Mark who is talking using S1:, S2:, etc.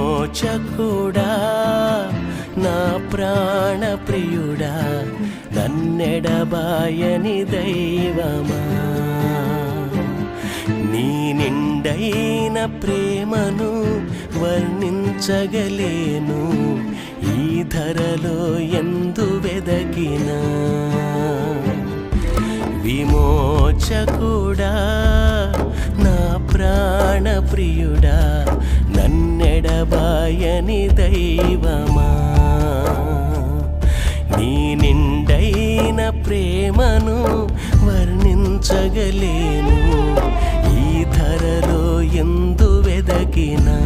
S1: విమోచకుడా నా ప్రాణ ప్రియుడా నన్నెడబాయని దైవమా నీ నిండైన ప్రేమను వర్ణించగలేను ఈ ధరలో ఎందు వెదకినా విమోచకుడా నా ప్రాణ ప్రియుడా నన్నెడబాయని దైవమా నీ నిండైన ప్రేమను వర్ణించగలేను ఈ ధరలో ఎందు వెదకినా